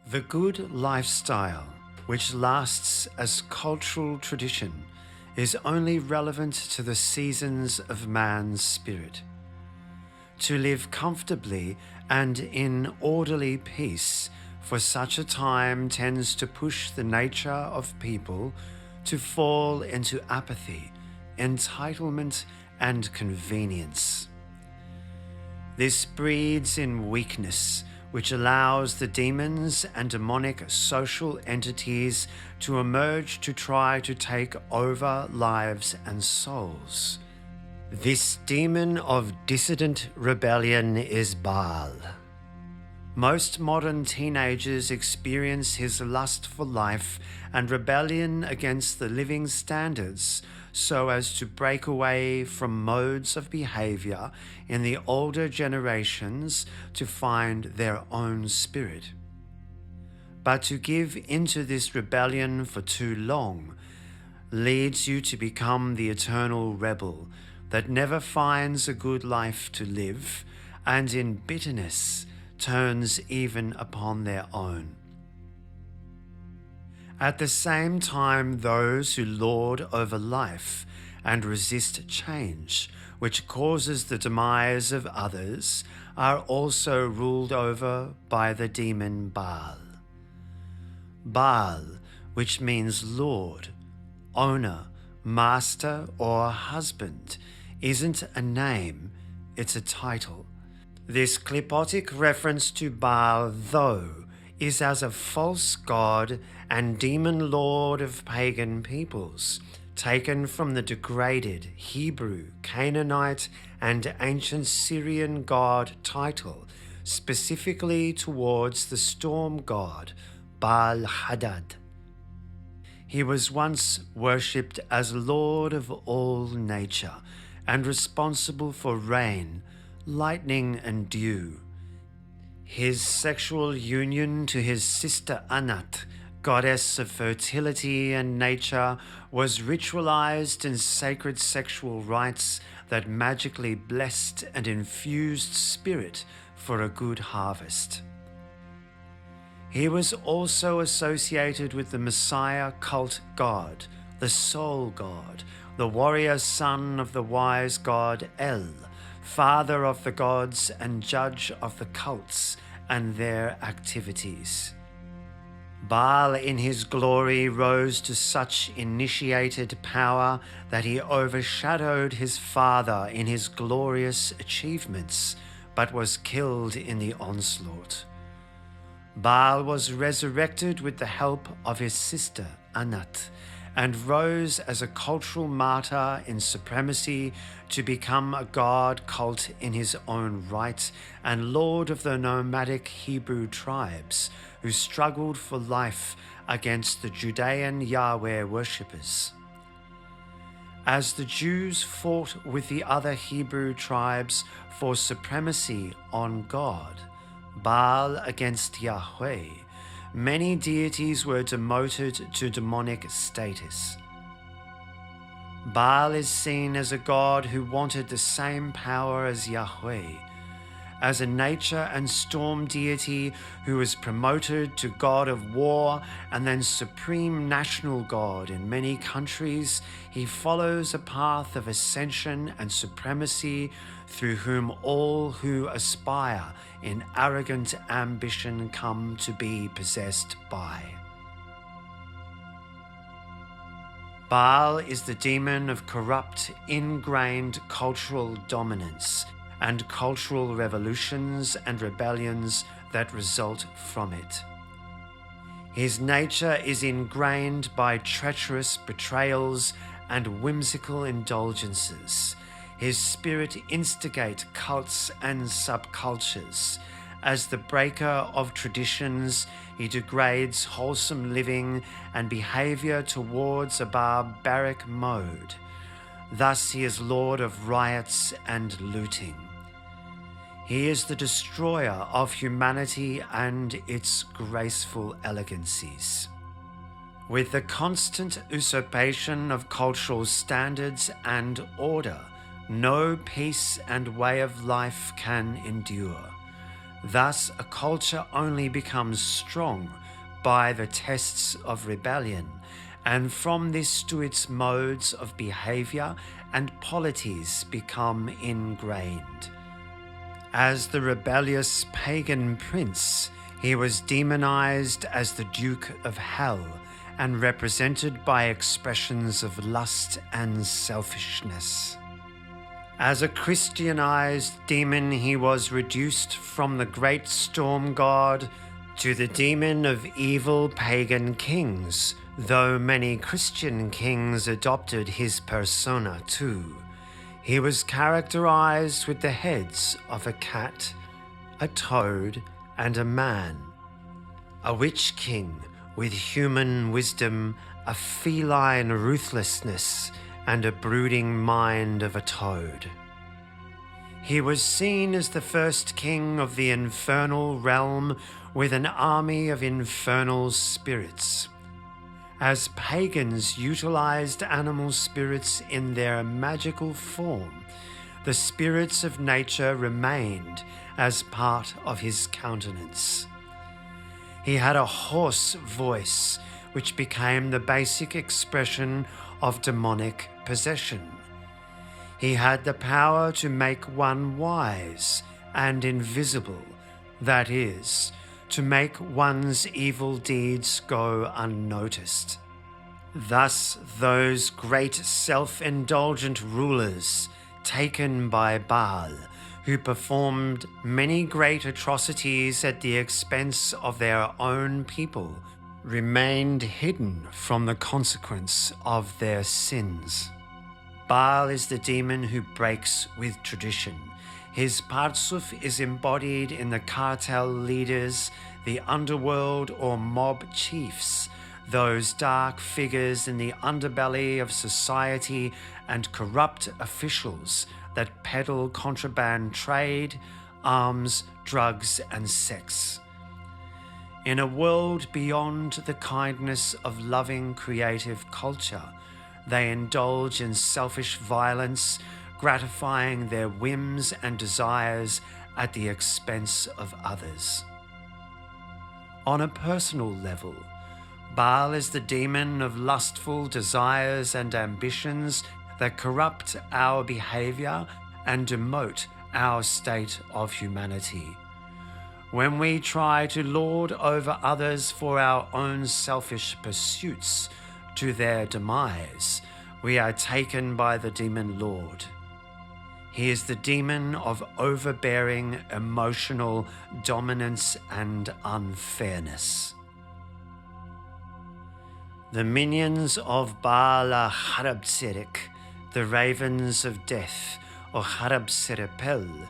The good lifestyle, which lasts as cultural tradition, is only relevant to the seasons of man's spirit. To live comfortably and in orderly peace for such a time tends to push the nature of people to fall into apathy, entitlement, and convenience. This breeds in weakness, which allows the demons and demonic social entities to emerge to try to take over lives and souls. This demon of dissident rebellion is Baal. Most modern teenagers experience his lust for life and rebellion against the living standards so as to break away from modes of behavior in the older generations to find their own spirit. But to give into this rebellion for too long leads you to become the eternal rebel that never finds a good life to live, and in bitterness turns even upon their own. At the same time, those who lord over life and resist change, which causes the demise of others, are also ruled over by the demon Baal. Baal, which means lord, owner, master, or husband, isn't a name, it's a title. This clipotic reference to Baal, though, is as a false god and demon lord of pagan peoples, taken from the degraded Hebrew, Canaanite, and ancient Syrian god title, specifically towards the storm god Baal Hadad. He was once worshipped as lord of all nature and responsible for rain, lightning, and dew. His sexual union to his sister Anat, goddess of fertility and nature, was ritualized in sacred sexual rites that magically blessed and infused spirit for a good harvest. He was also associated with the Messiah cult god, the soul god, the warrior son of the wise god El, father of the gods and judge of the cults and their activities. Baal in his glory rose to such initiated power that he overshadowed his father in his glorious achievements, but was killed in the onslaught. Baal was resurrected with the help of his sister Anat, and rose as a cultural martyr in supremacy to become a god cult in his own right and lord of the nomadic Hebrew tribes who struggled for life against the Judean Yahweh worshippers. As the Jews fought with the other Hebrew tribes for supremacy on God, Baal against Yahweh, many deities were demoted to demonic status. Baal is seen as a god who wanted the same power as Yahweh, as a nature and storm deity who was promoted to god of war and then supreme national god in many countries. He follows a path of ascension and supremacy through whom all who aspire in arrogant ambition come to be possessed by. Baal is the demon of corrupt, ingrained cultural dominance and cultural revolutions and rebellions that result from it. His nature is ingrained by treacherous betrayals and whimsical indulgences. His spirit instigates cults and subcultures. As the breaker of traditions, he degrades wholesome living and behavior towards a barbaric mode. Thus he is lord of riots and looting. He is the destroyer of humanity and its graceful elegancies. With the constant usurpation of cultural standards and order, no peace and way of life can endure. Thus, a culture only becomes strong by the tests of rebellion, and from this do its modes of behavior and polities become ingrained. As the rebellious pagan prince, he was demonized as the Duke of Hell and represented by expressions of lust and selfishness. As a Christianized demon, he was reduced from the great storm god to the demon of evil pagan kings, though many Christian kings adopted his persona too. He was characterized with the heads of a cat, a toad, and a man. A witch king with human wisdom, a feline ruthlessness, and a brooding mind of a toad. He was seen as the first king of the infernal realm with an army of infernal spirits. As pagans utilized animal spirits in their magical form, the spirits of nature remained as part of his countenance. He had a hoarse voice, which became the basic expression of demonic possession. He had the power to make one wise and invisible, that is, to make one's evil deeds go unnoticed. Thus, those great self-indulgent rulers, taken by Baal, who performed many great atrocities at the expense of their own people, remained hidden from the consequence of their sins. Baal is the demon who breaks with tradition. His parzuf is embodied in the cartel leaders, the underworld or mob chiefs, those dark figures in the underbelly of society and corrupt officials that peddle contraband trade, arms, drugs, and sex. In a world beyond the kindness of loving creative culture, they indulge in selfish violence, gratifying their whims and desires at the expense of others. On a personal level, Baal is the demon of lustful desires and ambitions that corrupt our behavior and demote our state of humanity. When we try to lord over others for our own selfish pursuits to their demise, we are taken by the demon lord. He is the demon of overbearing emotional dominance and unfairness. The minions of Baal are Haarab Tzerek, the ravens of death, or Haarab Tzerek,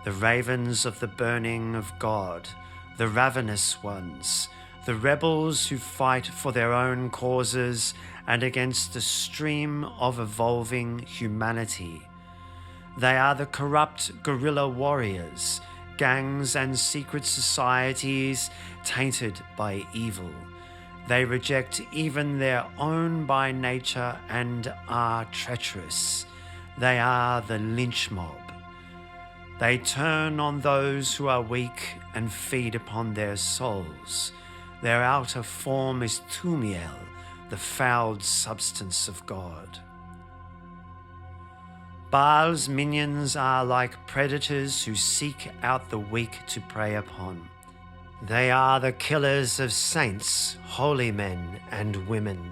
the ravens of the burning of God, the ravenous ones, the rebels who fight for their own causes and against the stream of evolving humanity. They are the corrupt guerrilla warriors, gangs and secret societies tainted by evil. They reject even their own by nature and are treacherous. They are the lynch mob. They turn on those who are weak and feed upon their souls. Their outer form is Thumiel, the fouled substance of God. Baal's minions are like predators who seek out the weak to prey upon. They are the killers of saints, holy men and women.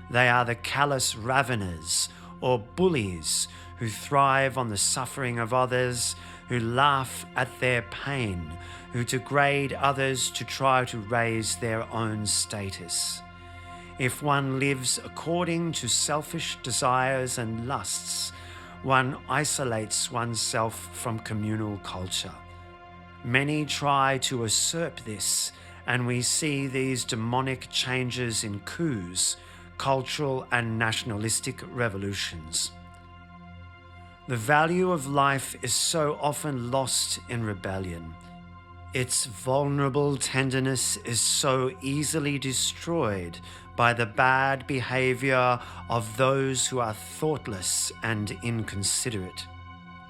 They are the callous raveners or bullies who thrive on the suffering of others, who laugh at their pain, who degrade others to try to raise their own status. If one lives according to selfish desires and lusts, one isolates oneself from communal culture. Many try to usurp this, and we see these demonic changes in coups, cultural and nationalistic revolutions. The value of life is so often lost in rebellion. Its vulnerable tenderness is so easily destroyed by the bad behavior of those who are thoughtless and inconsiderate.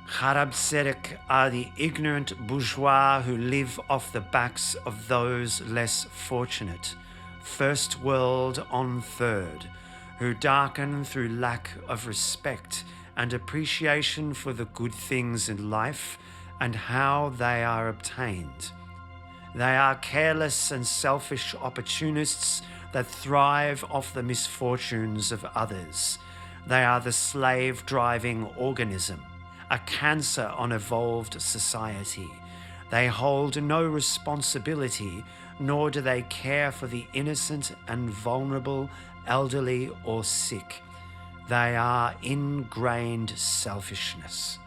Haarab Tzerek are the ignorant bourgeois who live off the backs of those less fortunate, first world on third, who darken through lack of respect and appreciation for the good things in life and how they are obtained. They are careless and selfish opportunists that thrive off the misfortunes of others. They are the slave-driving organism, a cancer on evolved society. They hold no responsibility, nor do they care for the innocent and vulnerable, elderly or sick. They are ingrained selfishness.